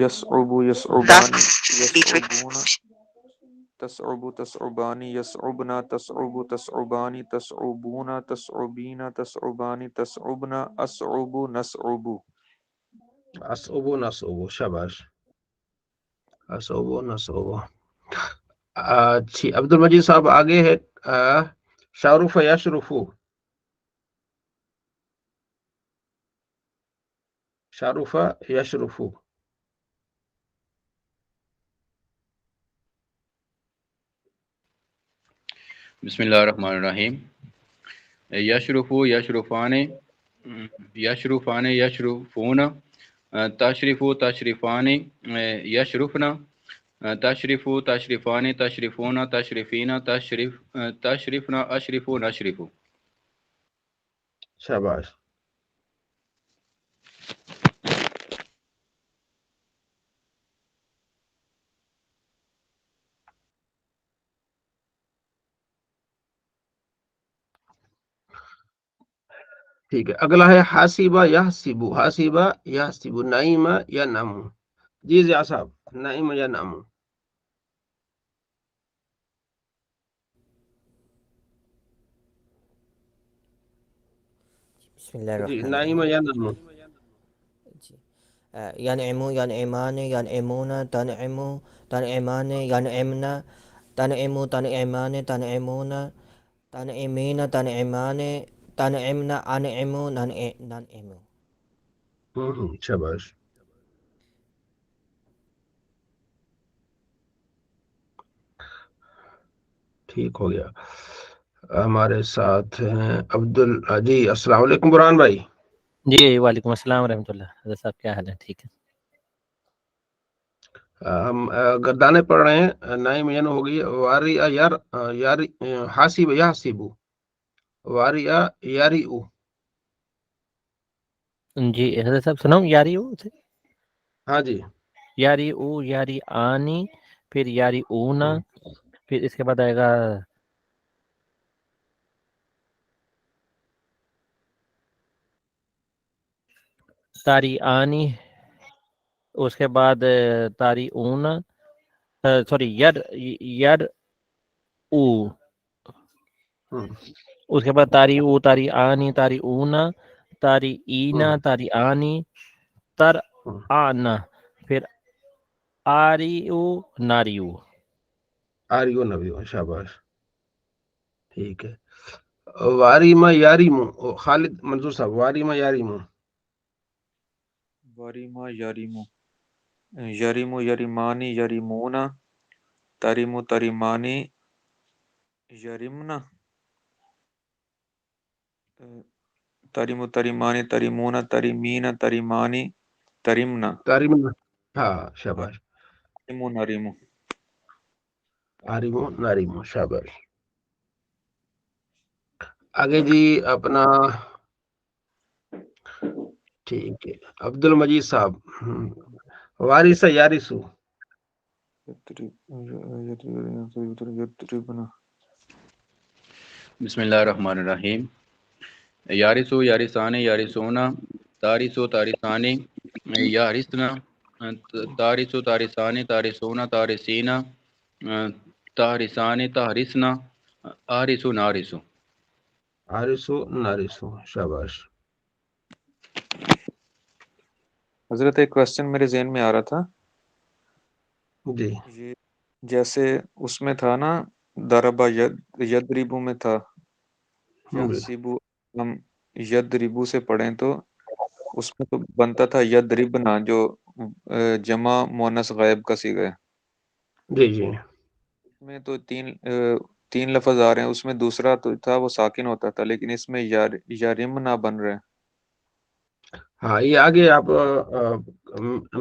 یصعب یصعبانی یصعبون تصعب تصعبانی یصعبنا تصعب تصعبانی تصعبون تصعبین تصعبانی تصعبن اصعب نصعب اصعب نصعب، شاباش، اصعب نصعب. جی عبد المجید صاحب آگے ہے شارف یشرفو، شارف یشرفو. بسم اللہ الرحمن الرحیم. یشرفو یشرفانے یشرفانے یشرفون تشریفو تشریفانے یشرفنا تشریفو تشریفانے تشریفون تشریفین تشریفنا اشرفو نشرفو. شاباش. ٹھیک ہے، اگلا ہے حاسبہ یحسبو، حاسبہ یحسبو، نعیمہ یا نامو. جی ضیاء صاحب، نعیمہ یا نامو. بسم اللہ جی الرحمن نعیمہ الرحیم. یا نامو. جی ینعمو ینعمان ینعمون تنعمو تنعمان ینعمنا تنعمو تنعمان تنعمون تنعمین تنعمان تنعمنا انعمو ننعمو. شاباش. ٹھیک ہو گیا. ہمارے ساتھ ہیں جی السلام علیکم برہان بھائی. جی وعلیکم السلام ورحمۃ اللہ. حضرت صاحب کیا حال ہے؟ ٹھیک ہے. ہم گردانے پڑھ رہے ہیں. نائم ین ہو گئی واری یار یاری حاسب یحسبو واری یاری او. جی حضرت صاحب سناؤں یاری او سے؟ ہاں جی. یاری او یاری آنی پھر یاری اونا پھر اس کے بعد آئے گا تاری آنی، اس کے بعد تاری اونا سوری یر یر او، اس کے بعد تاری او تاری آنی تاری اونا تاری اینا تاری آنی تر آنا پھر آریو ناریو. آریو نبیو. شاباش. ٹھیک ہے. واریما یاریمو، خالد منظور صاحب، واریما یاریمو. واریما یاریمو یریمو یریمانی یریمونا تریمو تریمانی یریمنا تریمو تریمانی تریمونا تریمین تریمانی تریمنا تاریمو. ہاں شاباش. تریمو نریمو. آریمو ناریمو. شاباش. آگے جی اپنا ٹھیک ہے عبد المجید صاحب. وارث یارثو. یتربنا بسم اللہ الرحمن الرحیم. یارثو یارثانے یارثونا تارثو تارثانے یارثنا تارثو تارثانے تارثونا تارثینا تارثانے تارثنا آرثو نارثو. عارثو نارثو. شاباش. حضرت ایک کوشچن میرے ذہن میں آ رہا تھا. جی یہ جیسے اس میں تھا نا ضربہ یدربو میں تھا یحسبو، ہم یدربو سے پڑھیں تو اس میں تو بنتا تھا یدربنا جو جمع مؤنث غائب کا صیغہ ہے. جی جی. اس میں تو تین لفظ آ رہے ہیں، اس میں دوسرا تو تھا وہ ساکن ہوتا تھا، لیکن اس میں یارمنا بن رہے ہیں. ہاں یہ آگے آپ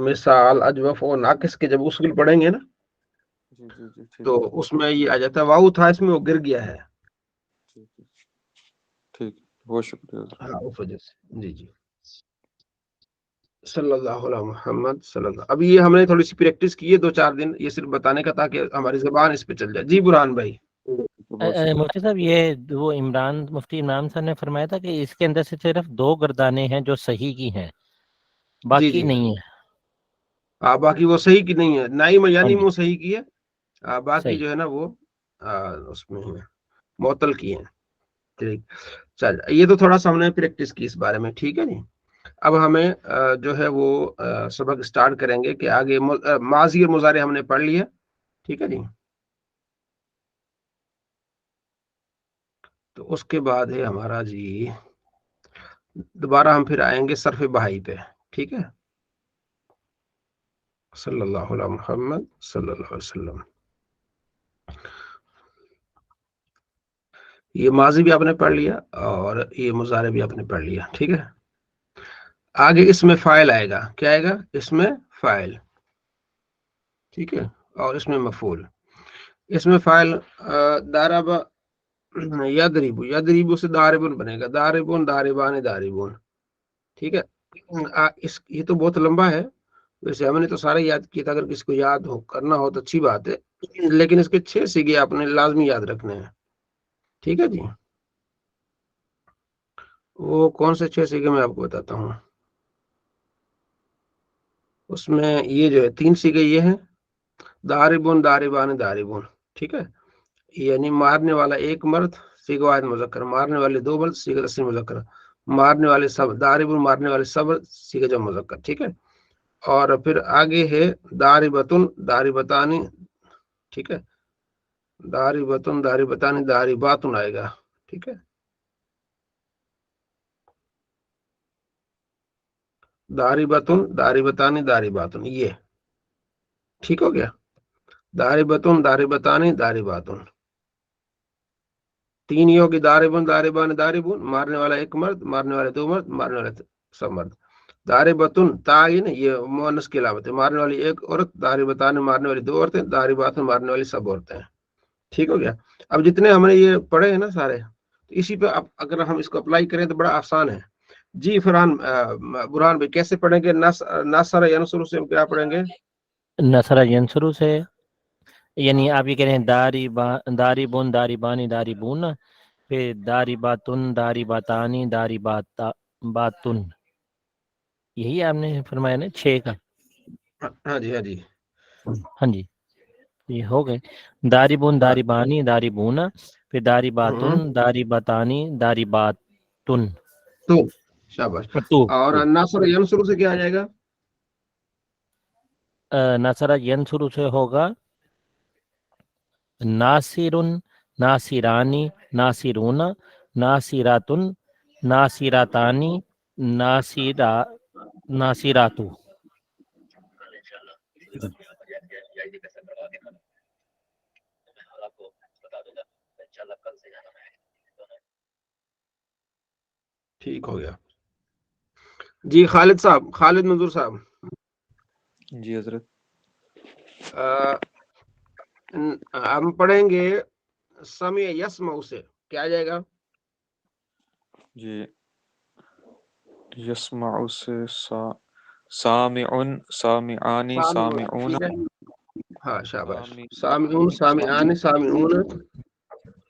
مثال اجوف و ناقص کے جب اصول پڑھیں گے نا جی جی جی ٹھیک تو ہے اس میں یہ آ جاتا ہے. واؤ تھا اس میں، وہ گر گیا ہے. ٹھیک بہت شکریہ. ہاں اس وجہ سے. جی جی. صلی اللہ علیہ محمد صلی اللہ. اب یہ ہم نے تھوڑی سی پریکٹس کی ہے 2-4 دن، یہ صرف بتانے کا تاکہ ہماری زبان اس پہ چل جائے. جی برہان بھائی. مفتی صاحب یہ وہ مفتی عمران صاحب نے فرمایا تھا کہ اس کے اندر سے صرف 2 گردانے ہیں جو صحیح کی ہیں، جی باقی جی نہیں ہے. باقی وہ صحیح کی نہیں ہے، نائم یعنی جی وہ صحیح کی ہے، باقی صحیح جو ہے نا وہ اس میں ہے معطل کی ہیں. ٹھیک، چل یہ تو تھوڑا سا ہم نے پریکٹس کی اس بارے میں. ٹھیک ہے جی. اب ہمیں جو ہے وہ سبق سٹارٹ کریں گے کہ آگے ماضی اور مضارع ہم نے پڑھ لیا. ٹھیک ہے جی. تو اس کے بعد ہے ہمارا جی دوبارہ ہم پھر آئیں گے صرف بہائی پہ. ٹھیک ہے. صلی اللہ علیہ محمد صلی اللہ علیہ وسلم. یہ ماضی بھی آپ نے پڑھ لیا اور یہ مضارع بھی آپ نے پڑھ لیا. ٹھیک ہے. آگے اس میں فاعل آئے گا. کیا آئے گا؟ اس میں فاعل. ٹھیک ہے. اور اس میں مفعول. اس میں فاعل دارب یدریب، یدریب سے داربن بنے گا. داربن، داربان، داربون. ٹھیک ہے. یہ تو بہت لمبا ہے، ویسے ہم نے تو سارا یاد کیا تھا. اگر کسی کو یاد ہو کرنا ہو تو اچھی بات ہے، لیکن اس کے 6 سیگے آپ نے لازمی یاد رکھنے ہیں. ٹھیک ہے جی. وہ کون سے 6 سیگے میں آپ کو بتاتا ہوں. اس میں یہ جو ہے 3 سیگے یہ ہیں، داربون، داربان، داربون. ٹھیک ہے. یعنی مارنے والا ایک مرد سیغہ واحد مذکر، مارنے والے 2 مرد سیغہ تسنیہ مذکر، مارنے والے سب داربون، مارنے والے سب سیغہ جمع مذکر. ٹھیک ہے. اور پھر آگے ہے داربتن، داربتانی. ٹھیک ہے. داربتن، داربتانی، دارباتن آئے گا. ٹھیک ہے. داربتن، داربتانی، دارباتن یہ ٹھیک ہو گیا. داربتن، داربتانی، دارباتن 3 یہ ہوگی. داربن، داربان، داربون، مارنے والا ایک مرد، مارنے والے 2 مرد، مارنے والے سب مرد. داربتن تعین یہ مؤنث کی علامت ہے، مارنے والی ایک عورت. داربتان مارنے والی 2 عورتیں. دارباتن مارنے والی سب عورتیں ہیں. ٹھیک ہو گیا. اب جتنے ہم نے یہ پڑھے ہیں نا سارے، اسی پہ اب اگر ہم اس کو اپلائی کریں تو بڑا آسان ہے. جی فرحان برہان بھائی کیسے پڑھیں گے؟ ناصر ینصر سے کیا پڑھیں گے؟ نصر ینصر سے یعنی آپ یہ کہہ رہے ہیں داربون، داربانی، داربون، پھر دارباتن، دارباتانی، دارباتن. یہی آپ نے فرمایا نا 6 کا؟ ہاں جی، ہاں جی، ہاں جی. یہ ہو گئے. داربون، داربانی، داربون، پھر دارباتن، دارباتانی، دارباتن. تو شاباش. اور ناصر ینصر سے کیا آ جائے گا؟ نصر ینصر سے ہوگا ناصرن، ناصرانی، ناصرون، ناصراتن، ناصراتانی، ناصراتو. ٹھیک ہو گیا جی. خالد صاحب، خالد منظور صاحب، جی حضرت. ہم پڑھیں گے سمع یسمع سے. کیا آ جائے گا؟ جی یسمع سے سامعن، سامعانی، سامعون. ٹھیک ہے. ہاں شاباش. سامعون، سامعان، سامعون.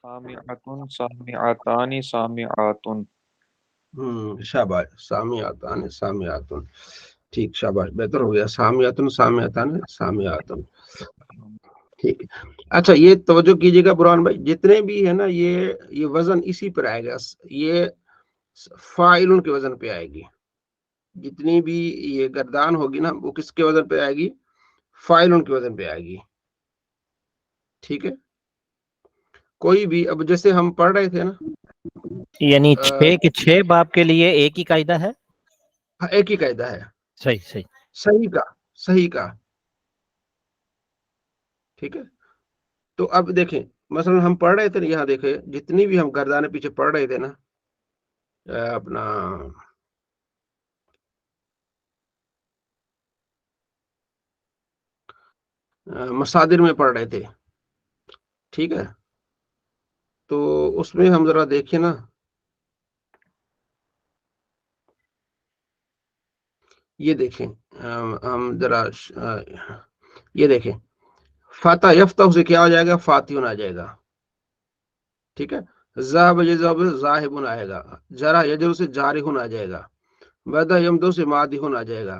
سامعتن، سامعتانی، سامعاتن. شاباش. سامعاتان، سامعاتن. ٹھیک، شاباش، بہتر ہو گیا. سامعتن، سامعتان، سامعاتن. ٹھیک ہے. اچھا یہ توجہ کیجیے گا برہان بھائی، جتنے بھی ہے نا یہ وزن اسی پر آئے گا. یہ فاعلن کے وزن پہ آئے گی. جتنی بھی یہ گردان ہوگی نا وہ کس کے وزن پہ آئے گی؟ فاعلن کے وزن پہ آئے گی. ٹھیک ہے. کوئی بھی اب جیسے ہم پڑھ رہے تھے نا، یعنی 6 کے 6 باب کے لیے ایک ہی قاعدہ ہے. ایک ہی قاعدہ ہے. صحیح صحیح. صحیح کا، صحیح کا. ٹھیک ہے. تو اب دیکھیں مثلا ہم پڑھ رہے تھے نا، یہاں دیکھیں جتنی بھی ہم گردانے پیچھے پڑھ رہے تھے نا، اپنا مصادر میں پڑھ رہے تھے. ٹھیک ہے. تو اس میں ہم ذرا دیکھیں نا، یہ دیکھیں ہم ذرا یہ دیکھیں فاتح یفتح سے کیا ہو جائے گا؟ فاتحون آ جائے گا. ٹھیک ہے. ذهب یذهب ذاہبون آئے گا. جرا یجر سے جارحون آ جائے گا. بدا یمدو سے مادحون آ جائے گا.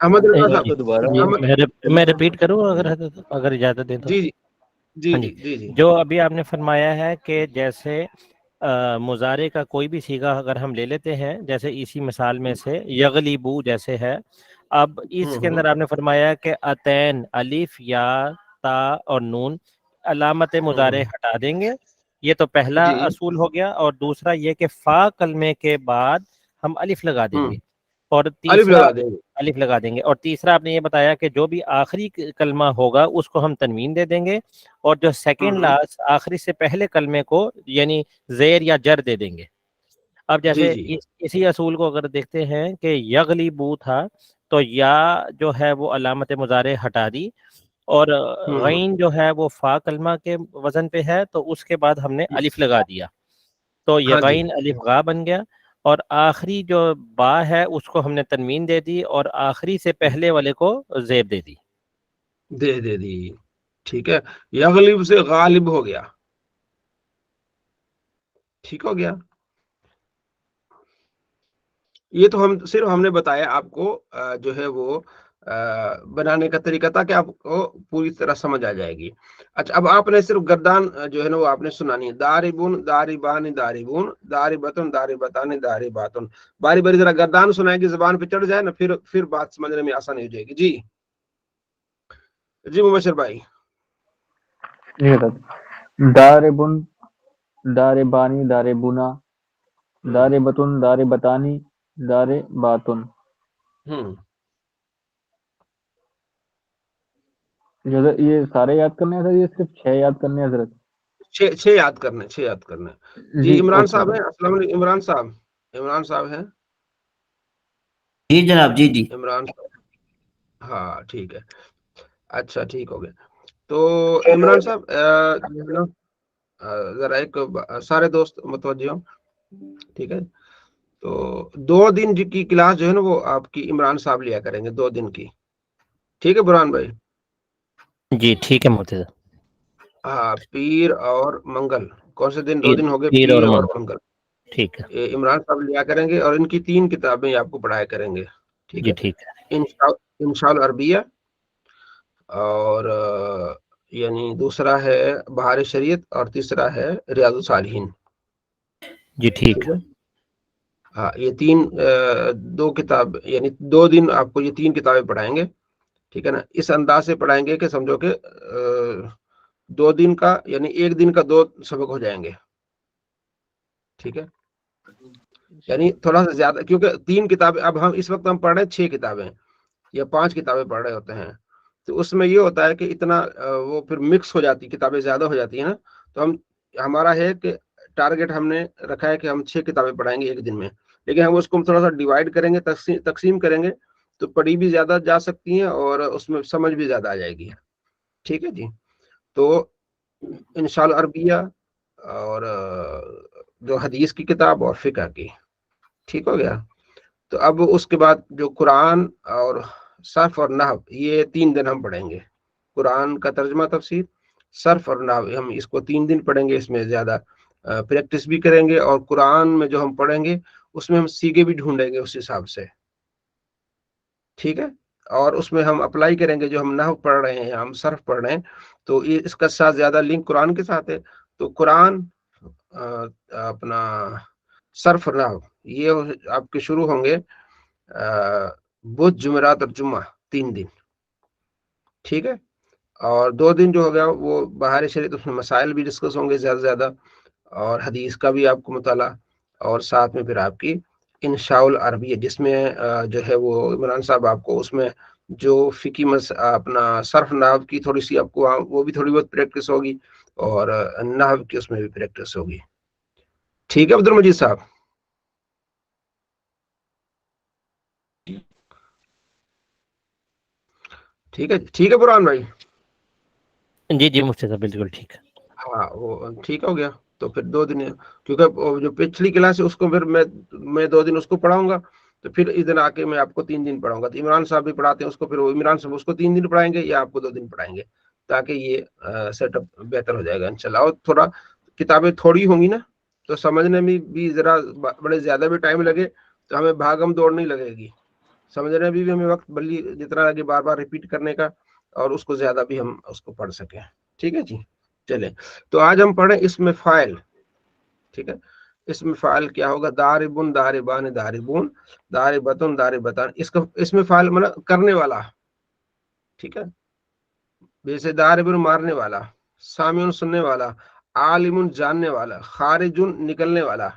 احمد رضا صاحب کو دوبارہ جی میں ریپیٹ کروں اگر اجازت دیں تو؟ جی جی ہاں جی جی جی جو ابھی آپ نے فرمایا ہے کہ جیسے مضارع کا کوئی بھی صیغہ اگر ہم لے لیتے ہیں، جیسے اسی مثال میں سے یغلبو جیسے ہے، اب اس کے اندر آپ نے فرمایا کہ اتین، الف یا تا اور نون علامت مضارع ہٹا دیں گے، یہ تو پہلا جی اصول ہو گیا، اور دوسرا یہ کہ فا کلمے کے بعد ہم الف لگا دیں گے، اور الف تیسرا لگا دیں گے. الف لگا دیں گے، اور تیسرا آپ نے یہ بتایا کہ جو بھی آخری کلمہ ہوگا اس کو ہم تنوین دے دیں گے، اور جو سیکنڈ لاسٹ آخری سے پہلے کلمے کو یعنی زیر یا جر دے دیں گے۔ اب جی جیسے جی اسی اصول کو اگر دیکھتے ہیں کہ یغلبو تھا تو یا جو ہے وہ علامت مضارع ہٹا دی، اور غین جو ہے وہ فا کلمہ کے وزن پہ ہے تو اس کے بعد ہم نے الف لگا دیا، تو ہاں جی یغین الف غا بن گیا، اور آخری جو با ہے اس کو ہم نے تنوین دے دی، اور آخری سے پہلے والے کو زیر دے دی۔ دے دی، ٹھیک ہے، یغلب سے غالب ہو گیا، ٹھیک ہو گیا۔ یہ تو ہم نے بتایا آپ کو جو ہے وہ بنانے کا طریقہ تھا کہ آپ کو پوری طرح سمجھ آ جائے گی۔ اچھا اب آپ نے صرف گردان جو ہے نا وہ آپ نے سنانی ہے، داربون داربان داربون داربتن داربتان دارباتن، باری باری ذرا گردان سنائے گی، زبان پہ چڑھ جائے نا پھر بات سمجھنے میں آسانی ہو جائے گی۔ جی جی مبشر بھائی۔ داربن داربانی داربونا داربتن داربتانی دارباتن۔ یہ سارے یاد کرنے ہیں سر، یہ صرف 6 یاد کرنے ہیں حضرت؟ 6 یاد کرنے۔ جی عمران صاحب ہیں، السلام علیکم عمران صاحب ہیں؟ جی جناب، جی جی عمران صاحب، ہاں ٹھیک ہے، اچھا ٹھیک ہو گیا۔ تو عمران صاحب ذرا ایک سارے دوست متوجہ ہوں، ٹھیک ہے، تو 2 دن کی کلاس جو ہے نا وہ آپ کی عمران صاحب لیا کریں گے، 2 دن کی، ٹھیک ہے برہان بھائی؟ جی ٹھیک ہے مرتضی۔ ہاں، پیر اور منگل، کون سے دن؟ 2 دن ہو گئے، پیر پیر اور منگل، منگل، ٹھیک ہے یہ عمران صاحب لیا کریں گے، اور ان کی 3 کتابیں آپ کو پڑھایا کریں گے، ٹھیک جی ہے، ٹھیک ہے انشاء العربیہ، اور یعنی دوسرا ہے بہار شریعت، اور تیسرا ہے ریاض الصالحین، جی ٹھیک ٹھیک ہے۔ ہاں یہ 2 کتاب یعنی 2 دن آپ کو یہ 3 کتابیں پڑھائیں گے، ٹھیک ہے نا، اس انداز سے پڑھائیں گے کہ سمجھو کہ 2 دن کا یعنی 1 دن کا 2 سبق ہو جائیں گے، ٹھیک ہے، یعنی تھوڑا سا زیادہ، کیونکہ 3 کتابیں، اب اس وقت ہم پڑھ رہے ہیں 6 کتابیں یا 5 کتابیں پڑھ رہے ہوتے ہیں، تو اس میں یہ ہوتا ہے کہ اتنا وہ پھر مکس ہو جاتی، کتابیں زیادہ ہو جاتی ہیں نا، تو ہمارا ہے کہ ٹارگٹ ہم نے رکھا ہے کہ ہم 6 کتابیں پڑھائیں گے 1 دن میں، لیکن ہم اس کو تھوڑا سا ڈیوائڈ کریں گے، تقسیم کریں گے، تو پڑھی بھی زیادہ جا سکتی ہیں اور اس میں سمجھ بھی زیادہ آ جائے گی، ٹھیک ہے جی۔ تو انشاءاللہ عربیہ اور جو حدیث کی کتاب اور فقہ کی، ٹھیک ہو گیا۔ تو اب اس کے بعد جو قرآن اور صرف اور نحو، یہ 3 دن ہم پڑھیں گے، قرآن کا ترجمہ تفسیر، صرف اور نحو، ہم اس کو 3 دن پڑھیں گے، اس میں زیادہ پریکٹس بھی کریں گے، اور قرآن میں جو ہم پڑھیں گے اس میں ہم سیگے بھی ڈھونڈیں گے اس حساب سے، ٹھیک ہے، اور اس میں ہم اپلائی کریں گے جو ہم نحو پڑھ رہے ہیں یا ہم صرف پڑھ رہے ہیں، تو یہ اس کا ساتھ زیادہ لنک قرآن کے ساتھ ہے، تو قرآن اپنا صرف نحو یہ آپ کے شروع ہوں گے بدھ جمعرات اور جمعہ، 3 دن، ٹھیک ہے، اور 2 دن جو ہو گیا وہ بہار شریعت، اس میں مسائل بھی ڈسکس ہوں گے زیادہ سے زیادہ، اور حدیث کا بھی آپ کو مطالعہ، اور ساتھ میں پھر آپ کی انشاء العربیہ، جس میں جو ہے وہ عمران صاحب آپ کو اس میں جو فقی اپنا صرف نحو کی تھوڑی سی آپ کو وہ بھی تھوڑی بہت پریکٹس ہوگی، اور نحو کی اس میں بھی پریکٹس ہوگی، ٹھیک ہے عبد المجید صاحب؟ ٹھیک ہے برہان بھائی؟ جی جی مفتی صاحب بالکل ٹھیک ہے۔ ہاں وہ ٹھیک ہو گیا، تو پھر 2 دن، کیونکہ جو پچھلی کلاس ہے اس کو پھر میں 2 دن اس کو پڑھاؤں گا، تو پھر اس دن آ کے میں آپ کو 3 دن پڑھاؤں گا، تو عمران صاحب بھی پڑھاتے ہیں اس کو، پھر عمران صاحب اس کو 3 دن پڑھائیں گے یا آپ کو 2 دن پڑھائیں گے، تاکہ یہ سیٹ اپ بہتر ہو جائے گا انشاءاللہ۔ اور تھوڑا کتابیں تھوڑی ہوں گی نا، تو سمجھنے میں بھی ذرا بڑے زیادہ بھی ٹائم لگے تو ہمیں بھاگم دوڑ نہیں لگے گی، سمجھ رہے ہیں؟ ابھی بھی ہمیں وقت بلی جتنا لگے بار بار ریپیٹ کرنے کا، اور اس کو زیادہ بھی ہم اس کو پڑھ سکیں. ٹھیک ہے جی. چلیں تو آج ہم پڑھیں اس میں فاعل. ٹھیک ہے، اس میں فاعل کیا ہوگا؟ داربن داربان داربون داربتن داربتان. اس میں فاعل مطلب کرنے والا. ٹھیک ہے، جیسے داربن مارنے والا، سامعون سننے والا، عالم جاننے والا، خارجن نکلنے والا.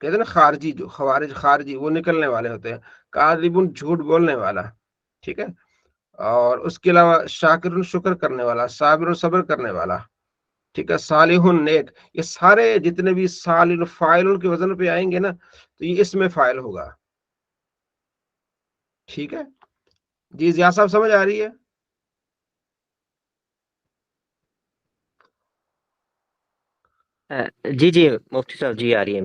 کہتے ہیں نا خارجی، جو خوارج خارجی وہ نکلنے والے ہوتے ہیں. کاذبن جھوٹ بولنے والا. ٹھیک ہے، اور اس کے علاوہ شاکر شکر کرنے والا، صابر صبر کرنے والا. ٹھیک ہے، صالح نیک. یہ سارے جتنے بھی صالح فاعل کے وزن پہ آئیں گے نا، تو یہ اس میں فاعل ہوگا. ٹھیک ہے جی. ضیاء صاحب سمجھ آ رہی ہے؟ جی جی مفتی صاحب جی آ رہی ہے.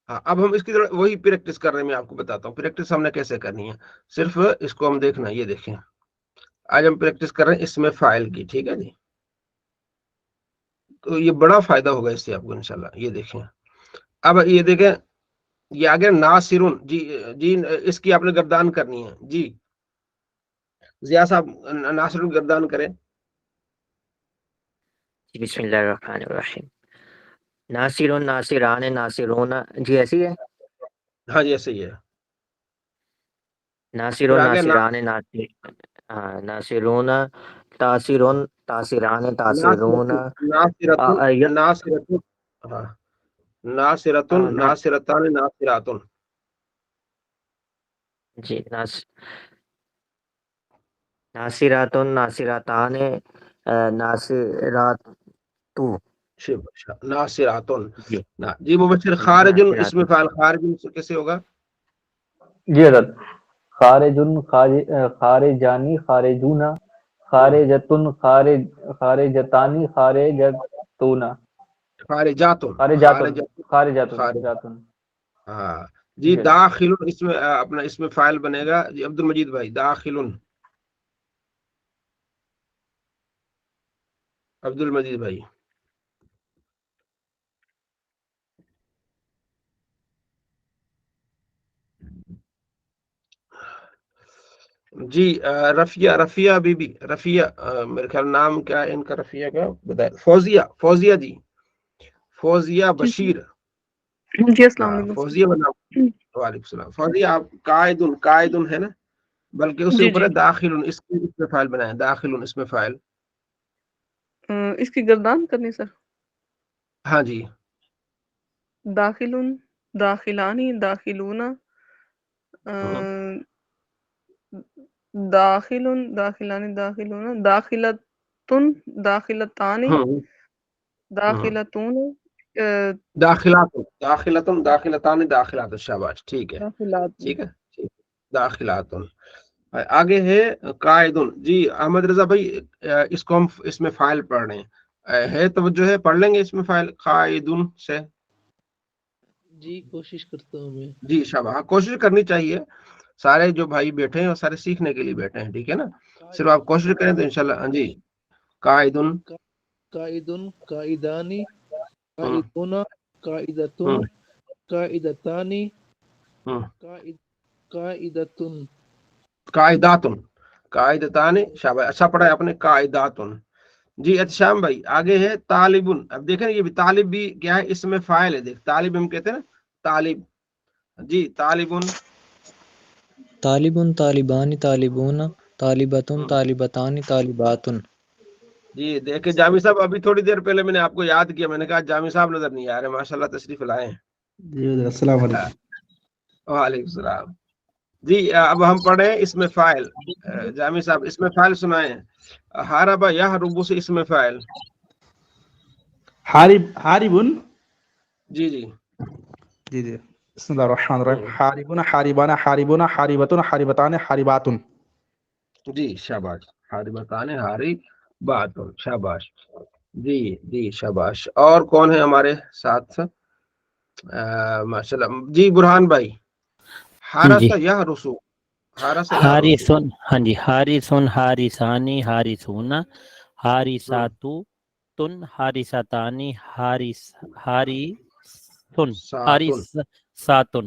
ہاں، اب ہم اس کی طرح وہی پریکٹس کر رہے ہیں. میں آپ کو بتاتا ہوں پریکٹس ہم نے کیسے کرنی ہے. صرف اس کو ہم دیکھنا. یہ دیکھیں، آج ہم پریکٹس کر رہے ہیں اس میں فاعل کی. ٹھیک ہے جی، تو یہ بڑا فائدہ ہوگا اس سے آپ کو انشاءاللہ. یہ دیکھیں، اب یہ دیکھیں، یہ آگے ناصرون. جی جی، اس کی آپ نے گردان کرنی ہے. جی ضیاء صاحب ناصرون گردان کریں. بسم اللہ الرحمن الرحیم. ناصرون ناصران ناصرون. جی ایسی ہے. ہاں جی ایسے ہی ہے. ناصرون ناصران ناصرون تاثرون تاثران تاثرون. ناصرتن ناصرتن. ہاں، ناصرتن ناصرتان ناصراتن. جی ناصراتن ناصراتان ناصراتو. ناصراتن. جی جی مبشر خارجن اس میں فعل خارجن کیسے ہوگا؟ جی حضرت، خارجن خارجانی خارجونا خارجتن خارجتانی خارجتونا خارجاتن خارجاتن. ہاں جی. داخل اس میں اپنا اس میں فاعل بنے گا. جی عبد المجید بھائی، داخل. عبد المجید بھائی. جی رفیہ بی بی. رفیہ میرے خیال نام کیا ہے ان کا؟ رفیہ کا بتائیں. فوزیہ جی. فوزیہ بشیر. جی السلام علیکم. فوزیہ بنام. وعلیکم السلام. فوزیہ آپ قائدن ہے نا، بلکہ اس سے جی اوپر جی ہے داخل. اس میں فاعل بنائیں. داخل اس میں فاعل. اس کی گردان کرنی سر. ہاں جی. داخلون داخلانی داخلون داخلون داخلانی داخلون داخلتن داخلتانی داخلتون داخلتن داخلتان داخلات. شاباش. ٹھیک ہے داخلات. ٹھیک ہے. داخلاتن. آگے ہے قائدن. جی احمد رضا بھائی، اس کو ہم اس میں فاعل پڑھ رہے ہیں. ہے توجہ ہے؟ پڑھ لیں گے اس میں فاعل قائدن سے. جی کوشش کرتا ہوں میں. جی شاباش. کوشش کرنی چاہیے. سارے جو بھائی بیٹھے ہیں وہ سارے سیکھنے کے لیے بیٹھے ہیں. ٹھیک ہے نا، صرف آپ کوشش کریں تو انشاءاللہ. ہاں جی. قائدن قائدن قائدانی قائدون قائدتن قائدتانی قائدتن قائداتن قائدتان. شاباش، اچھا پڑھا ہے آپ نے. قائداتن. جی احتشام بھائی آگے ہے طالبن. اب دیکھیں یہ بھی طالب بھی کیا ہے؟ اس میں فاعل ہے. دیکھ طالب ہم کہتے ہیں نا طالب. جی طالبن. طالبن طالبان طالبون طالبتن طالبتان طالباتن. جی دیکھیں جامی صاحب، ابھی تھوڑی دیر پہلے میں نے آپ کو یاد کیا. میں نے کہا جامی صاحب نظر نہیں آ رہے. ماشاءاللہ تشریف لائے ہیں. جی السلام علیکم. وعلیکم السلام. جی اب ہم پڑھیں اس میں فاعل. جامی صاحب اس میں فاعل سنائیں. حاربہ یحرب سے اس میں فاعل. حاربن. جی جی جی جی. بسم اللہ الرحمن الرحیم. حاربن حاربان حاربون حاربتن حاربتان حارباتن. جی شاباش. حاربتان حارباتن. شاباش. جی جی شاباش. اور کون ہے ہمارے ساتھ؟ ماشاءاللہ. جی برہان بھائی. جی حارث یحرسو. حارث یحرسو. حارثن. ہاں جی حارثن حارثانی حارثون حارثاتو تن حارثتانی حارثن ساتن. حارثاتن.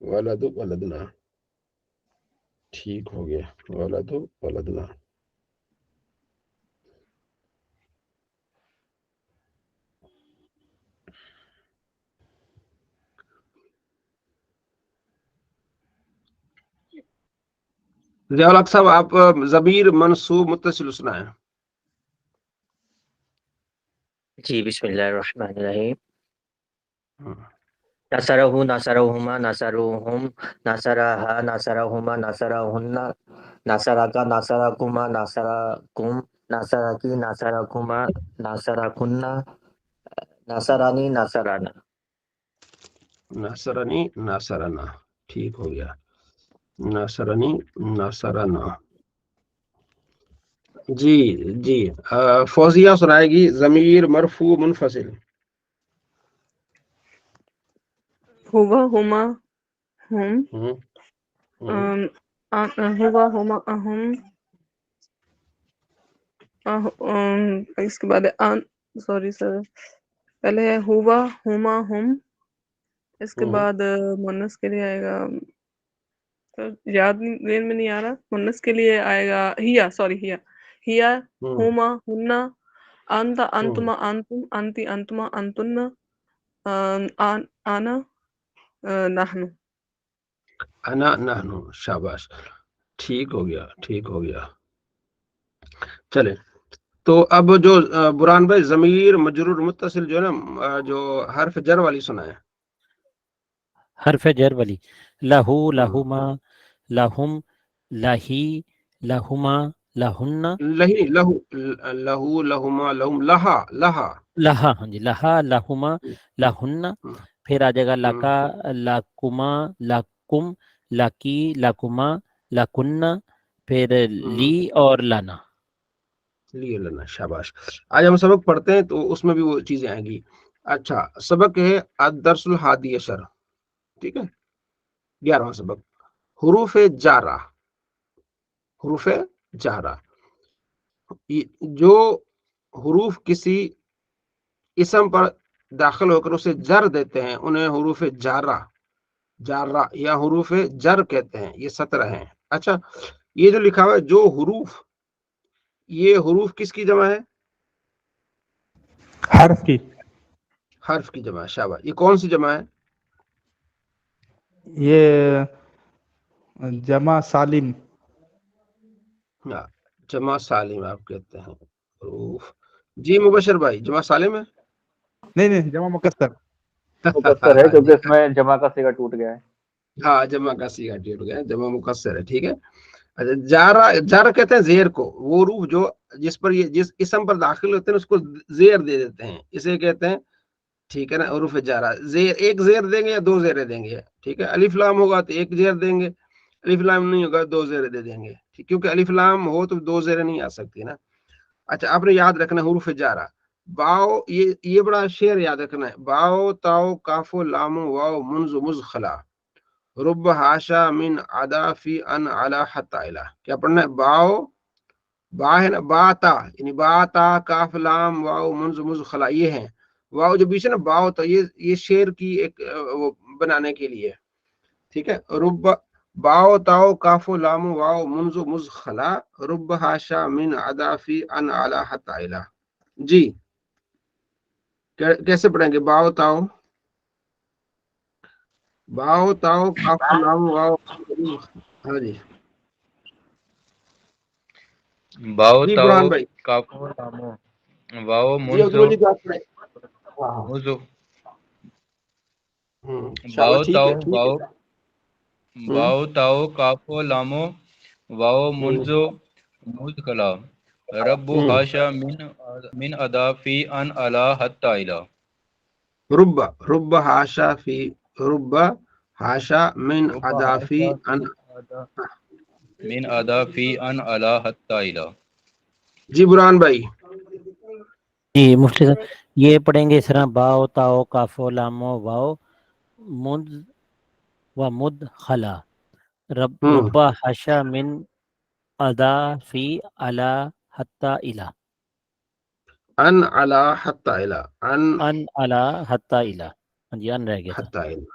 ولد ولدنا، ٹھیک ہو گیا، ولد ولدنا. ضیاء الحق صاحب آپ ضمیر منصوب متصل سنائیں. جی بسم اللہ الرحمن الرحیم. نصرہ نصرہما نصرہم نصرہا نصرہما نصرہن نصرکا نصرکما نصرکم نصرکی نصرکما نصرکن نصرانی نصرنا. نصرنی نصرنا، ٹھیک ہو گیا، نصرنی نصرنا. جی جی فوزیہ سنائے گی ضمیر مرفوع منفصل. ہوا ہما ہم ہوں، ہوں، ہوا ہما ہم اس کے بعد سوری سر، پہلے ہے ہوا ہما ہم، اس کے ہوں، بعد مونس کے لیے آئے گا، یاد ذہن میں نہیں آ رہا. مونس کے لیے آئے گا ہیا، سوری ہیا، ہیا ہوں، ہما ہننا انت ہوں. انتما انتم انتی انتما انتن آنا نحن. انا نحن، شاباش، ٹھیک ہو گیا، ٹھیک ہو گیا. چلے تو اب جو برہان بھائی ضمیر مجرور متصل جو ہے نا جو حرف جر والی سنائے. حرف جر والی لہو لہما لہم لہی لہما لہن لہی لہو لہو لہما لہم لہا لہا. لہا، ہاں جی، لہا لہما لہن. پھر آ جائے گا لکا لکما لکم لکی لکما لکن، پھر لی اور لانا. لیے لینا، شاباش. آج ہم سبق پڑھتے ہیں تو اس میں بھی وہ چیزیں آئیں گی. اچھا سبق ہے الدرس الحادی عشر، ٹھیک ہے، 11واں سبق، حروف جارہ. حروف جارہ، جو حروف کسی اسم پر داخل ہو کر اسے جر دیتے ہیں انہیں حروف جارہ جارہ یا حروف جر کہتے ہیں. یہ 17 ہیں. اچھا یہ جو لکھا ہوا ہے جو حروف، یہ حروف کس کی جمع ہے؟ حرف کی. حرف کی جمع ہے، شاباش. یہ کون سی جمع ہے؟ یہ جمع سالم. جمع سالم آپ کہتے ہیں حروف. جی مبشر بھائی جمع سالم ہے؟ نہیں نہیں، جمع مکسر. مکسر ہے کیونکہ اس میں جمع کا صیغہ ٹوٹ گیا ہے. ہاں جمع کا صیغہ ٹوٹ گیا، جمع مکسر ہے، ٹھیک ہے. اچھا جارہ، جارہ کہتے ہیں زیر کو، وہ حروف جو جس پر یہ جس اسم پر داخل ہوتے ہیں اس کو زیر دے دیتے ہیں، اسے کہتے ہیں، ٹھیک ہے نا، حروف جارہ. زیر ایک زیر دیں گے یا دو زیریں دیں گے، ٹھیک ہے. الف لام ہوگا تو ایک زیر دیں گے، الف لام نہیں ہوگا دو زیریں دے دیں گے، کیونکہ الف لام ہو تو دو زیریں نہیں آ سکتی نا. اچھا آپ نے یاد رکھنا حروف جارہ، باؤ، یہ بڑا شعر یاد رکھنا ہے، باؤ تاؤ کاف لام واو منز مز خلا رب ہاشا من عدا فی ان علا حتی الہ. کیا پڑھنا ہے؟ باؤ، با ہے نا، با تا، یعنی با تا کاف لام واو منز مز خلا، یہ ہیں واو جو بیچ ہے نا، باؤ تا، یہ شعر کی ایک وہ بنانے کے لیے، ٹھیک ہے. رب باؤ تاؤ کاف لام واو منز مز خلا رب ہاشا من عدا فی ان علا حتی الہ. جی کیسے پڑھیں گے؟ باؤ تاؤ، باؤ تاؤ کاف لام واو. ہاں جی باؤ جی تاؤ برہان بھائی. کافو لامو واو جی منزو عبدالولی آپ پڑھیں. ہاں مزو. باؤ شاباش، ٹھیک تاؤ ہے، ٹھیک باؤ ہے. باؤ تاؤ کافو لامو واو ہوں، منزو مز کلا رب ہوں. ہاشا من ادا فی ان علا حتی الہ. رب رب ہاشا فی رب ہاشا من رب ادافی ہاشا ان. من ادا فی ان علا حتی الہ. جی برہان بھائی. جی مفتی صاحب یہ پڑھیں گے اس طرح باؤ تاؤ کافو لامو واؤ مد و مد خلا ربا حشا من ادا فی علا حتی الہ. ان علا حتی الہ، ان ان علا حتی الہ، ہاں جی ان رہ گیا تھا. حتی الہ.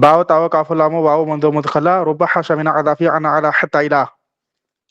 باو تاو کاف لام واو منذ مدخلا رب حاشا من عذافی عن على حتى الى.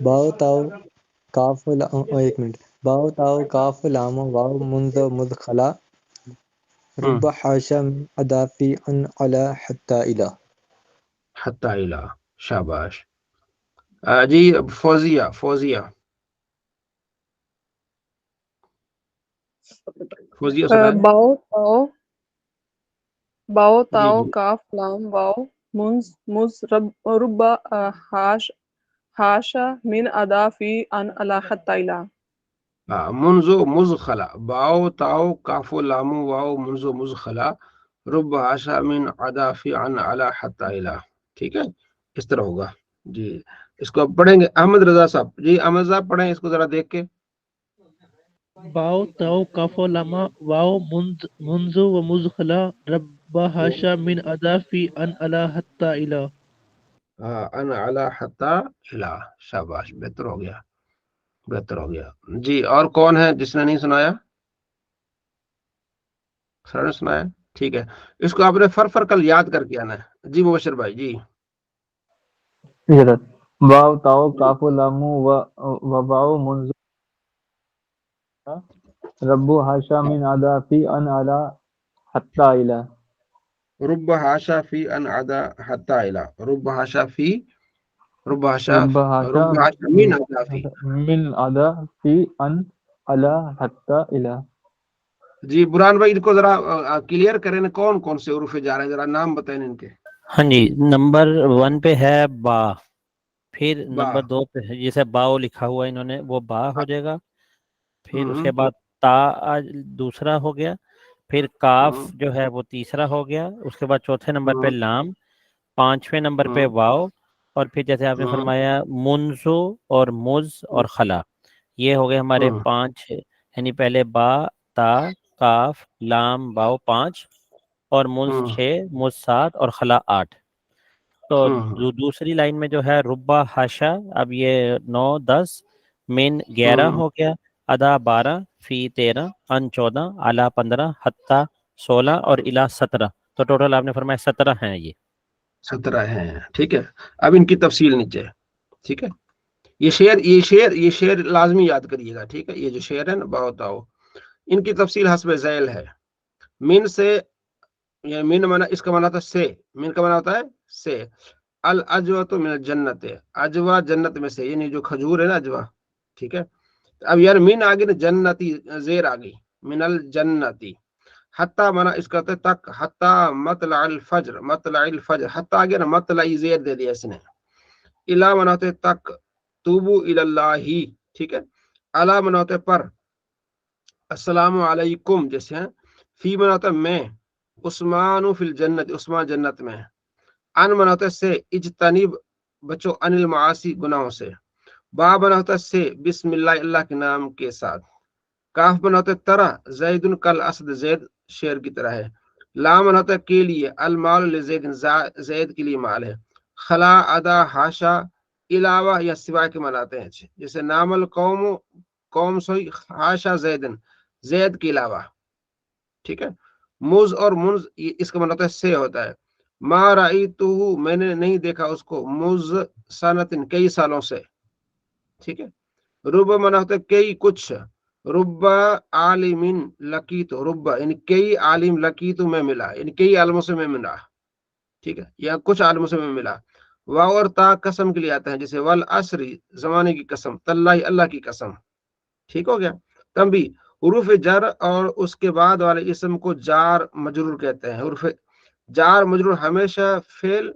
باو تاو کاف ایک منٹ. باو تاو کاف لام واو منذ مدخلا رب حاشا من ادافی ان علی حتی الی. حتی الی، شاباش جی فوزیہ، فوزیہ سنائیں۔ باو جی تاو جی کاف لام واو منز مز رب حاشا من ادافی ان علی حتی الی. منزو مزخلا، باؤ تاؤ کافو لامو واؤ منزو مزخلا رب عاشا من عدافی عن علا حتی الا، ٹھیک ہے اس طرح ہوگا جی۔ اس کو اب پڑھیں گے احمد رضا صاحب، جی احمد صاحب پڑھیں اس کو ذرا دیکھ کے۔ باو تاو کافو لاما واو منزو و مزخلا رب حاشا من ادافی ان علا حتی الا. ان علا حتی الا، شاباش بہتر ہو گیا، بہتر ہو گیا جی۔ اور کون ہے جس نے نہیں سنایا؟ سر نے سنایا، ٹھیک ہے اس کو آپ نے فر کل یاد کر کے آنا ہے جی مبشر بھائی جی۔ واو تاو کاف لامو و واو منذ رب حاشا من ادافی ان علی حتی الی. رب حاشا فی ان عدا حتی الا، رب حاشا فی، رب حاشا رب حاشا رب حاشا من عدا فی۔ من ادافی ان علی حتی الی. جی برہان بھائی ان کو ذرا کلیئر کریں نا، کون کون سے حروف جا رہے ہیں، ذرا نام بتائیں ان کے۔ ہاں جی نمبر 1 پہ ہے با، پھر با، نمبر 2 پہ ہے جیسے باؤ لکھا ہوا انہوں نے وہ با ہو جائے گا، پھر اس کے بعد تا دوسرا ہو گیا، پھر کاف جو ہے وہ تیسرا ہو گیا، اس کے بعد چوتھے نمبر پہ لام، 5ویں نمبر پہ واو، اور پھر جیسے آپ نے فرمایا منزو اور مز اور خلا، یہ ہو گئے ہمارے 5، یعنی پہلے با تا کاف لام واو 5 اور منز 6 مز 7 اور خلا 8۔ تو دوسری لائن میں جو ہے ربا حاشا، اب یہ 9 10 من 11 ہو گیا، ادا 12 فی 13 ان 14 اعلیٰ 15 حتی 16 اور الا 17، تو ٹوٹل آپ نے فرمایا 17 ہیں یہ 17 ہیں، ٹھیک ہے۔ اب ان کی تفصیل نیچے، ٹھیک ہے۔ یہ شعر لازمی یاد کریے گا، ٹھیک ہے۔ یہ جو شعر ہے نا باؤ ان کی تفصیل حسب ذیل ہے۔ من سے، یہ من مانا اس کا مانا ہوتا ہے سے، من کا مانا ہوتا ہے سے۔ الاجوا تو من الجنت، اجوا جنت میں سے، یعنی جو کھجور ہے نا اجوا، ٹھیک ہے۔ اب یار من آگے نا جنتی زیر آگئی، من الجنتی۔ حتی مانا اس کا ہوتا ہے تک، حتی مطلع الفجر، مطلع الفجر، حتی آگے نا مطلعی زیر دے دیا اس نے۔ الا مانا ہوتا ہے تک، توبو اللہ، ٹھیک ہے۔ علا مانا ہوتا ہے پر، السلام علیکم جیسے ہیں۔ فی مانا ہوتا ہے میں، عثمان فی الجنت، عثمان جنت میں۔ ان مانا ہوتا ہے سے، اجتنب بچو ان المعاصی گناہوں سے۔ با بنا ہوتا ہے سے، بسم اللہ اللہ کے نام کے ساتھ۔ کاف بنا ہوتا ہے طرح، زید کل اسد، زید شیر کی طرح ہے۔ لام بنا ہوتا ہے کے لیے، المال لزید، زید کے لیے مال ہے۔ خلا ادا حاشا علاوہ یا سوائے کے مناتے ہیں، جیسے نام القوم، قوم سوئی حاشا زیدن، زید کے علاوہ، ٹھیک ہے۔ مز اور منز اس کا مطلب ہوتا ہے سے ہوتا ہے۔ ما رأیتہ میں نے نہیں دیکھا اس کو، مز سنتن کئی سالوں سے، ٹھیک ہے۔ رب منا ہوتا ہے کئی کچھ، رب عالم لقیت، رب یعنی کئی عالم لقیت میں ملا، یعنی کئی عالموں سے میں ملا، ٹھیک ہے، یا کچھ عالموں سے میں ملا۔ واو اور تا قسم کے لیے آتا ہے، جیسے والعصر زمانے کی قسم، تاللہ اللہ کی قسم، ٹھیک ہو گیا۔ تنبیہ، حروف جر اور اس کے بعد والے اسم کو جار مجرور کہتے ہیں۔ حروف جار مجرور ہمیشہ فعل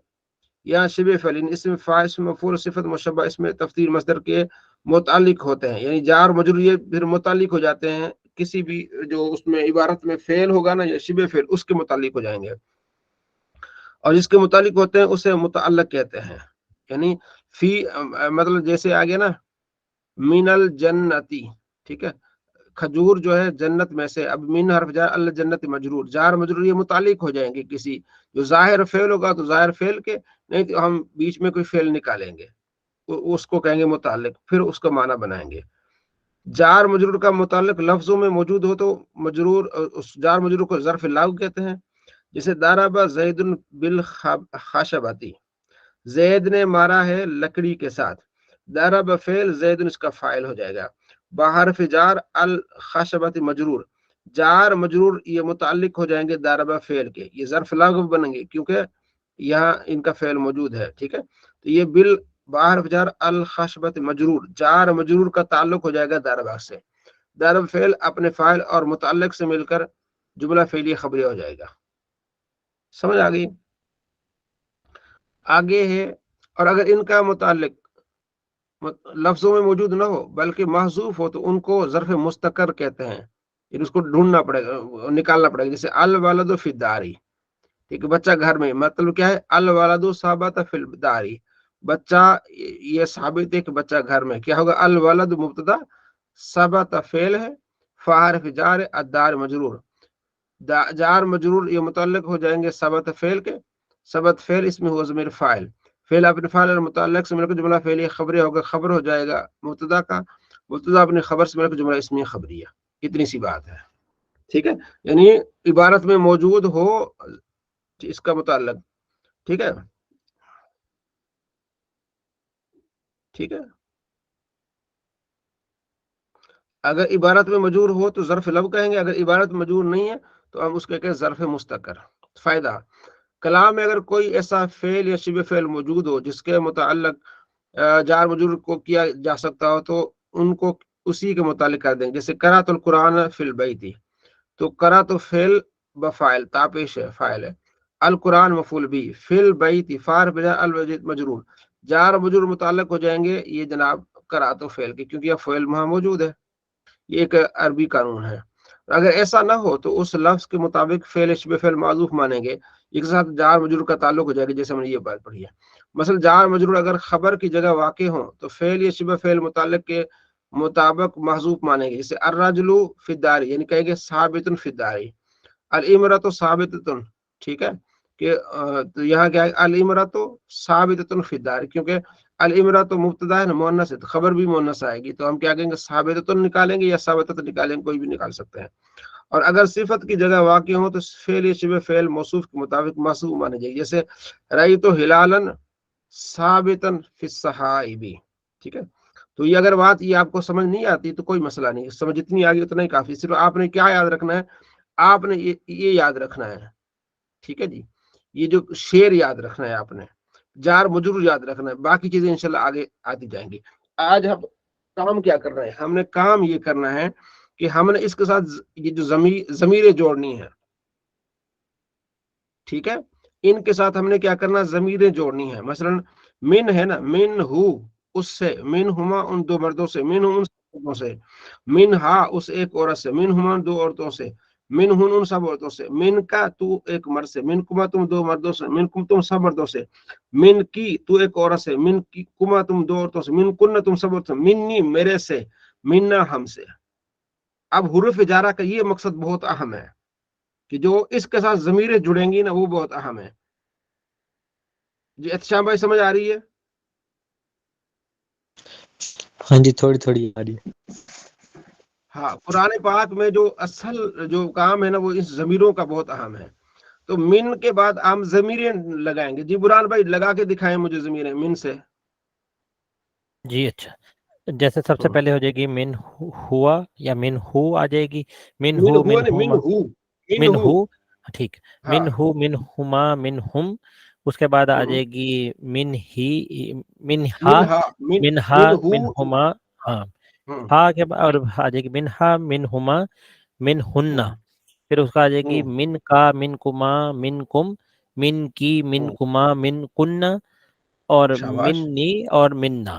یا شبہ فعل، اسم فاعل، اسم مفعول، صفت مشبہ، اسم تفضیل، مصدر کے متعلق ہوتے ہیں، یعنی جار مجرور یہ پھر متعلق ہو جاتے ہیں کسی بھی جو اس میں عبارت میں فعل ہوگا نا یا شبہ فعل اس کے متعلق ہو جائیں گے، اور جس کے متعلق ہوتے ہیں اسے متعلق کہتے ہیں. یعنی فی مطلب جیسے آگے نا من الجنتی، ٹھیک ہے، کھجور جو ہے جنت میں سے. اب من حرف جار الجنت مجرور، جار مجرور یہ متعلق ہو جائیں گے کسی جو ظاہر فعل ہوگا تو ظاہر فعل کے، نہیں تو ہم بیچ میں کوئی فعل نکالیں گے اس کو کہیں گے متعلق، پھر اس کا معنی بنائیں گے. جار مجرور کا متعلق لفظوں میں موجود ہو تو مجرور اس جار مجرور کو ظرف لاغ کہتے ہیں. جیسے ضرب زید بالخاشبتی، زید نے مارا ہے لکڑی کے ساتھ. ضرب فعل زید اس کا فاعل ہو جائے گا. بحرف جار الخاشبتی مجرور، جار مجرور یہ متعلق ہو جائیں گے ضرب فعل کے، یہ ظرف لاغ بنیں گے کیونکہ یہاں ان کا فعل موجود ہے. ٹھیک ہے، تو یہ بال بحرف جار الخاشبتی مجرور، جار مجرور کا تعلق ہو جائے گا ضرب سے. ضرب فعل اپنے فاعل اور متعلق سے مل کر جملہ فعلیہ خبریہ ہو جائے گا. سمجھ آ گئی؟ آگے ہے، اور اگر ان کا متعلق لفظوں میں موجود نہ ہو بلکہ محذوف ہو تو ان کو ظرف مستقر کہتے ہیں. اس کو ڈھونڈنا پڑے گا، نکالنا پڑے گا. جیسے الولد فی الداری، ٹھیک ہے، بچہ گھر میں، مطلب کیا ہے؟ الولد ثابت فی الداری، بچہ یہ ثابت ہے کہ بچہ گھر میں. کیا ہوگا؟ الولد مبتدا، ثابت فعل ہے، فاعل جار، الدار مجرور. جار مجرور یہ متعلق ہو جائیں گے ثابت فعل کے. ثابت فعل اس میں ہو ضمیر فاعل، فعل اپنے فاعل اور متعلق سے مل کر جملہ فعلیہ خبریہ ہوگا، خبر ہو جائے گا مبتدا کا، مبتدا اپنے خبر سے مل کر جملہ اسمیہ خبریہ. اتنی سی بات ہے. ٹھیک ہے، یعنی عبارت میں موجود ہو اس کا متعلق. ٹھیک ہے، ٹھیک ہے، اگر عبارت میں مجرور ہو تو ظرف لب کہیں گے، اگر عبارت مجرور نہیں ہے تو ہم اس کو کہیں گے ظرف مستقر. فائدہ، کلام میں اگر کوئی ایسا فعل یا شبہ فعل موجود ہو جس کے متعلق جار مجرور کو کیا جا سکتا ہو تو ان کو اسی کے متعلق کر دیں گے. جیسے قرأت القرآن فی البیت، تو قرأت تو فعل بفاعل تاپیش ہے، فاعل ہے. القرآن مفعول بھی، فی البیت فاعل بجا البیت مجرور، جار مجرور متعلق ہو جائیں گے یہ جناب قرأت فعل کے، کیونکہ یہ فعل وہاں موجود ہے. یہ ایک عربی قانون ہے. اگر ایسا نہ ہو تو اس لفظ کے مطابق فعل شبہ فعل معذوف مانیں گے، ایک ساتھ جار مجرور کا تعلق ہو جائے گا. جیسے ہم نے یہ بات پڑھی ہے، مثلا جار مجرور اگر خبر کی جگہ واقع ہوں تو فعل یا شبہ فعل متعلق کے مطابق محذوف مانیں گے. جیسے الرجل فی الدار، یعنی کہیں گے ثابت فی الدار، الامرأۃ ثابتۃ. ٹھیک ہے، کہ تو یہاں کیا ہے؟ الامرأۃ ثابتۃ فی الدار، کیونکہ الامرأۃ مبتدا ہے نا، مؤنث ہے، تو خبر بھی مؤنث آئے گی، تو ہم کیا کہیں گے؟ ثابتۃ نکالیں گے یا ثابتۃ نکالیں گے، کوئی بھی نکال سکتے ہیں. اور اگر صفت کی جگہ واقع ہو تو فعل یا شبہ فعل موصوف کے مطابق محذوف مانے جائے. جیسے رأیت ہلالا ثابتا فی الصحائب. ٹھیک ہے، تو یہ اگر بات یہ آپ کو سمجھ نہیں آتی تو کوئی مسئلہ نہیں، سمجھ جتنی آگے اتنا ہی کافی. صرف آپ نے کیا یاد رکھنا ہے؟ آپ نے یہ یاد رکھنا ہے. ٹھیک ہے جی، یہ جو شعر یاد رکھنا ہے آپ نے، جار مجرور یاد رکھنا ہے، باقی چیزیں انشاءاللہ آگے آتی جائیں گی. آج ہم کام کیا کر رہے ہیں؟ ہم نے کام یہ کرنا ہے کہ ہم نے اس کے ساتھ یہ جو ضمیریں جوڑنی ہے. ٹھیک ہے، ان کے ساتھ ہم نے کیا کرنا؟ ضمیریں جوڑنی ہے. مثلا من ہے نا، من ہو اس سے، من ہما ان دو مردوں سے، من ان مردوں سے، من ہا اس ایک عورت سے، من ہما دو عورتوں سے، من ہن ان سب عورتوں سے، من کا تو ایک مرد سے، من کما تم دو مردوں سے، من کم تم سب مردوں سے، من کی تو ایک عورت سے، من کی کما تم دو عورتوں سے، من کن تم سب عورتوں سے، منی میرے سے، منا ہم سے. اب حروف جارہ کا یہ مقصد بہت اہم ہے کہ جو اس کے ساتھ ضمیریں جڑیں گی نا وہ بہت اہم ہے. جی احتشام بھائی سمجھ آ رہی ہے؟ ہاں جی، تھوڑی تھوڑی آ رہی ہے. ہاں، قرآن پاک میں جو اصل جو کام ہے نا وہ اس ضمیروں کا بہت اہم ہے. تو من کے بعد ہم ضمیریں لگائیں گے. جی برہان بھائی لگا کے دکھائیں مجھے ضمیریں من سے. جی اچھا، جیسے سب سے پہلے ہو جائے گی من ہوا یا من ہو آ جائے گی. من من ہو، ہوا من نہیں، من ہوما، ہو، من ہو، ٹھیک. ہاں من ہو، من ہما، من ہم. اس کے بعد آ ہوں، جائے گی من ہی، من من ہا، ہا، من ہا، من ہو، من ہما. ہاں، ہوں، ہا کے بعد اور آ جائے گی من ہا، من ہما، من ہننا. ہوں، پھر اس کا آ جائے گی ہوں، من کا، من کما، من کم، من کی، من ہوں، کما، من کننا، اور شاباش. منی اور مننا.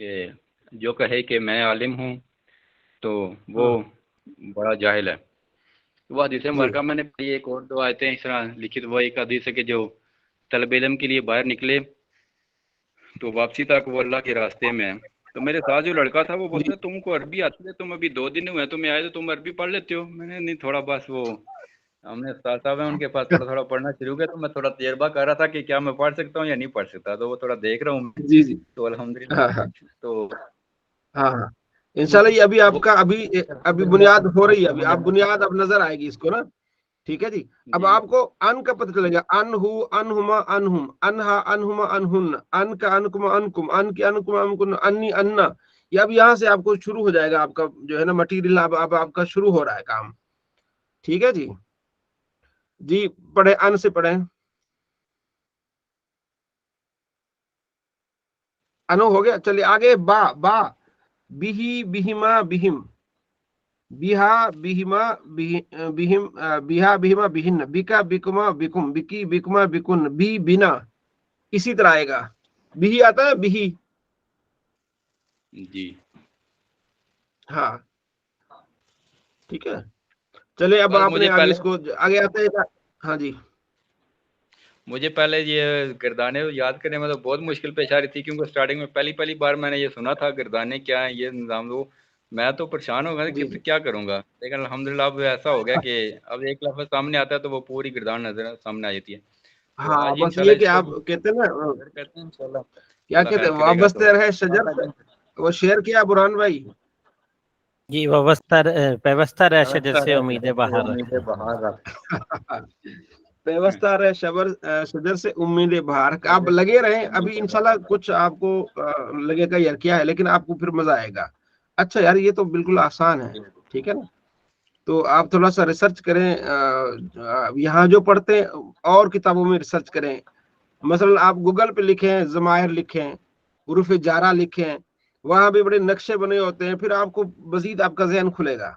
کہ جو کہے کہ میں عالم ہوں تو وہ بڑا جاہل ہے. وہ حدیث مبارکہ میں نے پڑھی ایک اور دو آیتیں اس طرح لکھی. وہ ایک حدیث ہے کہ جو طلب علم کے لیے باہر نکلے تو واپسی تک وہ اللہ کے راستے میں ہے. تو میرے ساتھ جو لڑکا تھا وہ بولتا تم کو عربی آتی ہے, تم ابھی 2 دن ہوئے تمہیں آئے تو تم عربی پڑھ لیتے ہو. میں نے نہیں, تھوڑا بس وہ ہم نے استاد صاحب ہیں ان کے پاس تھوڑا پڑھنا شروع کیا تو میں تھوڑا تجربہ کر رہا تھا کہ کیا میں پڑھ سکتا ہوں یا نہیں پڑھ سکتا. تو وہ تھوڑا دیکھ رہا ہوں جی جی تو الحمدللہ. تو ہاں انشاءاللہ یہ ابھی آپ کا ابھی بنیاد ہو رہی ہے. ابھی آپ بنیاد اب نظر آئے گی اس کو نا. ٹھیک ہے جی. اب آپ کو ان کا پتہ چلے گا. ان ہو انہما انہم انہا انہما انہن ان کا انکما انکم ان کی انکما انکن انی انا. یہ اب یہاں سے آپ کو شروع ہو جائے گا آپ کا جو ہے نا مٹیریل. اب آپ کا شروع ہو رہا ہے کام. ٹھیک ہے جی. جی پڑھے, ان سے پڑھیں. انو ہو گیا. چلیے آگے با با بہی بہما بہم بیہا بہما بہم بیہا بہما بہن بکا بکما بکم بکی بکما بکن بی بنا. اسی طرح آئے گا. بہی آتا ہے بہی. جی ہاں ٹھیک ہے. چلے اب آپ نے آگے اس کو آگے آتا ہے. ہاں جی مجھے پہلے یہ گردانے یاد کرنے میں تو بہت مشکل پیش آ رہی تھی کیونکہ سٹارٹنگ میں پہلی بار میں نے یہ سنا تھا گردانے کیا ہیں یہ نظام. وہ میں تو پریشان ہو گیا کہ کیا کروں گا, لیکن الحمدللہ اب ایسا ہو گیا کہ اب ایک لفظ سامنے آتا ہے تو وہ پوری گردان نظر سامنے آ جاتی ہے. تو ہاں آج بس یہ کہ آپ کہتے ہیں نا کیا کہتے ہیں وابستہ رہے شجر سے. وہ شعر کیا برہان بھائی؟ جی پیوستہ رہ شجر سے امید بہار پیوستہ رہے شجر سے امید بہار. آپ لگے رہیں. ابھی انشاءاللہ کچھ آپ کو لگے گا یار کیا ہے, لیکن آپ کو پھر مزہ آئے گا. اچھا یار یہ تو بالکل آسان ہے. ٹھیک ہے نا. تو آپ تھوڑا سا ریسرچ کریں. یہاں جو پڑھتے ہیں اور کتابوں میں ریسرچ کریں. مثلا آپ گوگل پہ لکھیں ضمائر لکھیں, حروف جارہ لکھیں, وہاں بھی بڑے نقشے بنے ہوتے ہیں. پھر آپ کو مزید آپ کا ذہن کھلے گا.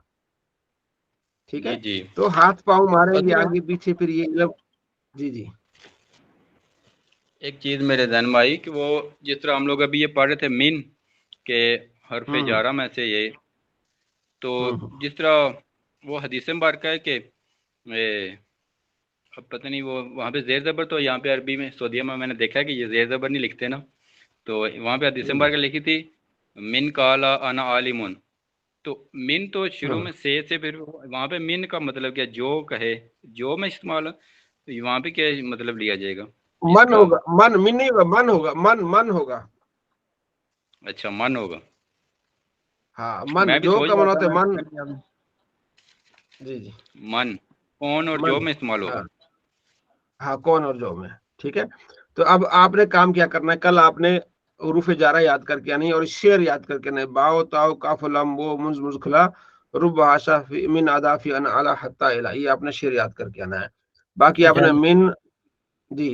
ٹھیک ہے. تو ہاتھ پاؤں ماریں گے آگے پیچھے پھر یہ جی جی ایک چیز میرے ذہن میں آئی کہ وہ جس طرح ہم لوگ ابھی یہ پڑھ رہے تھے مین کے حرف جارہ میں سے یہ تو جس طرح وہ حدیث مبارکہ ہے کہ اب پتہ نہیں وہ وہاں پہ زیر زبر تو یہاں پہ عربی میں سعودیہ میں نے دیکھا ہے کہ یہ زیر زبر نہیں لکھتے نا. تو وہاں پہ حدیث مبارکہ لکھی تھی من قالا انا عالمون. تو من تو شروع میں سے پھر وہاں پہ من کا مطلب کیا جو کہے جو میں استعمال وہاں پہ کیا مطلب لیا جائے گا؟ من ہوگا. من نہیں ہوگا. من ہوگا. من ہوگا. اچھا من ہوگا. ہاں من جو کا من ہوتا ہے من. جی جی من کون اور جو میں استعمال ہوگا. ہاں کون اور جو میں. ٹھیک ہے. تو اب آپ نے کام کیا کرنا ہے. کل آپ نے حروف جارہ یاد کر کے آنی اور شعر یاد کر کے آنا ہے. باؤ تاؤ کاف لام وہ منز مزخلا رب حاشا من ادافی ان علی حتی الی. یہ آپ نے شعر یاد کر کے آنا ہے. باقی آپ نے من جی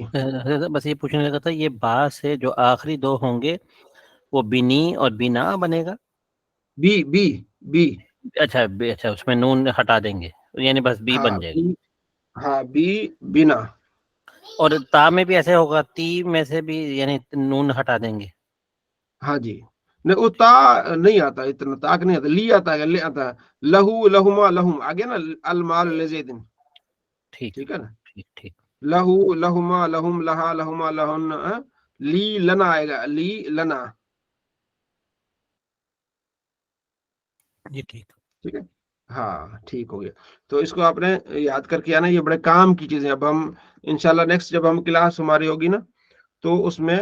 بس یہ پوچھنے لگا تھا یہ با سے جو آخری 2 ہوں گے وہ بنی اور بنا بنے گا. بی بی بی اچھا اس میں نون ہٹا دیں گے یعنی بس بی بن جائے گا. ہاں بی بنا. اور تا میں بھی ایسے ہوگا. تی میں سے بھی یعنی نون ہٹا دیں گے. ہاں جی نہیں وہ تا نہیں آتا اتنا. تاک نہیں آتا. لی آتا ہے. لے آتا ہے. لہو لہما لہم آگے نا المال لزید. ٹھیک ہے نا. ٹھیک لہو لہما لہم لہا لہما لہن. لی لنا آئے گا. لی لنا. جی ٹھیک ہے. ہاں ٹھیک ہو گیا. تو اس کو آپ نے یاد کر کے آنا. یہ بڑے کام کی چیزیں. اب ہم انشاءاللہ نیکسٹ جب ہم کلاس ہماری ہوگی نا تو اس میں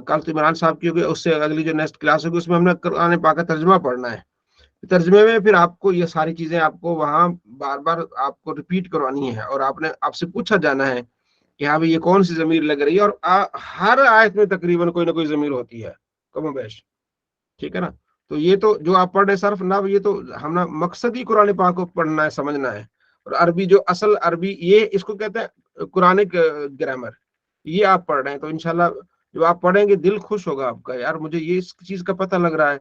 کل تو عمران صاحب کی ہوگی. اس سے اگلی جو نیکسٹ کلاس ہوگی اس میں ہم نے قرآن پاک کا ترجمہ پڑھنا ہے. ترجمے میں پھر آپ کو یہ ساری چیزیں آپ کو وہاں بار بار آپ کو ریپیٹ کروانی ہے اور آپ سے پوچھا جانا ہے کہ ہاں بھائی یہ کون سی ضمیر لگ رہی ہے. اور ہر آیت میں تقریباً کوئی نہ کوئی ضمیر ہوتی ہے کم و بیش. ٹھیک ہے نا. تو یہ تو جو آپ پڑھ رہے صرف نہ یہ تو ہم نے مقصد ہی قرآن پاک کو پڑھنا ہے سمجھنا ہے. اور عربی جو اصل عربی یہ اس کو کہتے ہیں قرآنک گرامر. یہ آپ پڑھ رہے ہیں تو انشاءاللہ جو آپ پڑھیں گے دل خوش ہوگا آپ کا. یار مجھے یہ اس چیز کا پتہ لگ رہا ہے.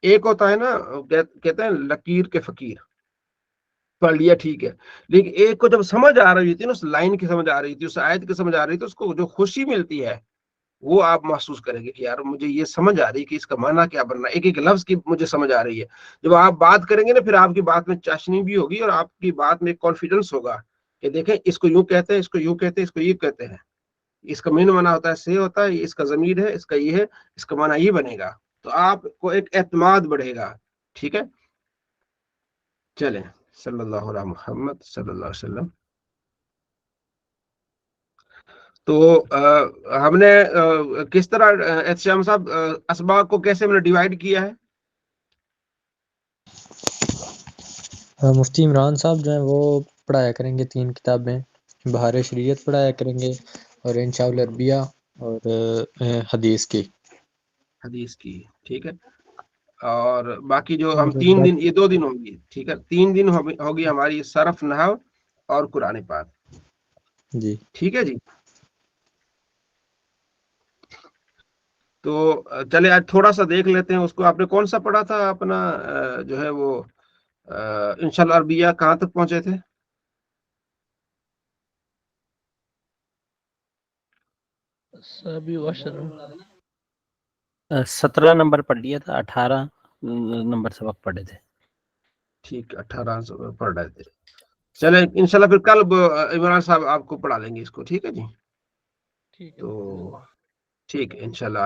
ایک ہوتا ہے نا کہتے ہیں لکیر کے فقیر. پڑھ لیا ٹھیک ہے. لیکن ایک کو جب سمجھ آ رہی تھی نا اس لائن کی سمجھ آ رہی تھی اس آیت کی سمجھ آ رہی تھی اس کو جو خوشی ملتی ہے وہ آپ محسوس کریں گے کہ یار مجھے یہ سمجھ آ رہی ہے کہ اس کا معنی کیا بننا ہے، ایک ایک لفظ کی مجھے سمجھ آ رہی ہے. جب آپ بات کریں گے نا، پھر آپ کی بات میں چاشنی بھی ہوگی اور آپ کی بات میں کانفیڈنس ہوگا کہ دیکھیں اس کو یوں کہتے ہیں، اس کو یوں کہتے ہیں، اس کو یہ کہتے ہیں، اس کا مین معنی ہوتا ہے سے ہوتا ہے، اس کا ضمیر ہے، اس کا یہ ہے، اس کا معنی یہ بنے گا. تو آپ کو ایک اعتماد بڑھے گا. ٹھیک ہے، چلیں صلی اللہ علیہ محمد صلی اللہ علیہ وسلم. تو ہم نے کس طرح احتشام صاحب اسباق کو کیسے ہم نے ڈیوائڈ کیا ہے؟ مفتی عمران صاحب جو ہیں وہ پڑھایا کریں گے 3 کتابیں، بہار شریعت پڑھایا کریں گے، اور انشاء العربیہ اور حدیث کی. حدیث کی. ٹھیک ہے، اور باقی جو ہم اور 3 دن، یہ 2 دن ہوں گی. ٹھیک ہے، 3 دن ہوگی ہماری صرف، نحو اور قرآن پاک. جی ٹھیک ہے جی. تو چلے آج تھوڑا سا دیکھ لیتے ہیں اس کو. آپ نے کون سا پڑھا تھا اپنا جو ہے وہ انشاءاللہ عربیہ کہاں تک پہنچے تھے؟ سابی واشر 17 نمبر پڑھ لیا تھا، 18 نمبر سبق پڑھے تھے. ٹھیک، 18 سے پڑھ رہے تھے. چلے انشاءاللہ پھر کل عمران صاحب آپ کو پڑھا لیں گے اس کو. ٹھیک ہے جی. ٹھیک ہے. تو ٹھیک ہے انشاءاللہ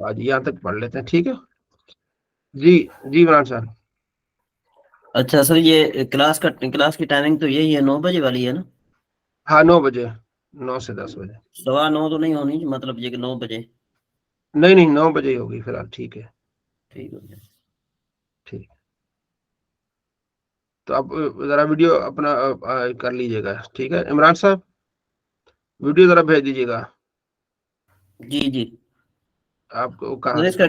آج یہاں تک پڑھ لیتے ہیں. ٹھیک ہے جی. جی عمران صاحب. اچھا سر، یہ کلاس کی ٹائمنگ تو یہی ہے، 9 بجے والی ہے نا؟ ہاں 9 بجے، 9 سے 10 بجے. 9:15 تو نہیں ہونی، مطلب یہ کہ 9 بجے. نہیں 9 بجے ہی ہوگی فی الحال. ٹھیک ہے. ٹھیک ہے. ٹھیک. تو آپ ذرا ویڈیو اپنا کر لیجیے گا. ٹھیک ہے عمران صاحب، ویڈیو ذرا بھیج دیجیے گا. جی جی. آپ کو کہاں سے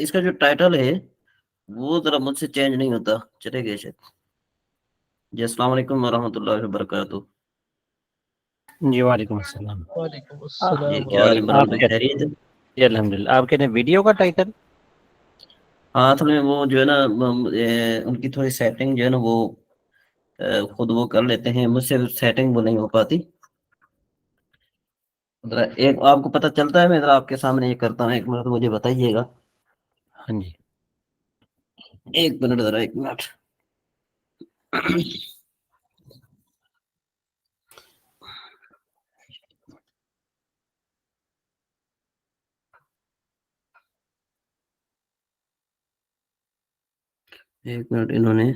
اس کا جو ٹائٹل ہے وہ ذرا مجھ سے چینج نہیں ہوتا، چلے گئے شاید. جی السلام علیکم ورحمۃ اللہ وبرکاتہ. جی وعلیکم السلام. وعلیکم جی السلام کیا حال ہے آپ برادر، کہتے خیریت ہے؟ جی الحمدللہ. آپ کہتے ہیں ویڈیو کا ٹائٹل؟ ہاں اصل میں وہ جو ہے نا ان کی تھوڑی سیٹنگ جو ہے نا وہ خود وہ کر لیتے ہیں، مجھ سے سیٹنگ وہ نہیں ہو پاتی. ایک آپ کو پتہ چلتا ہے، میں ذرا آپ کے سامنے یہ کرتا ہوں، ایک منٹ مجھے بتائیے گا. ہاں جی. ایک منٹ ذرا، ایک منٹ. ایک منٹ، انہوں نے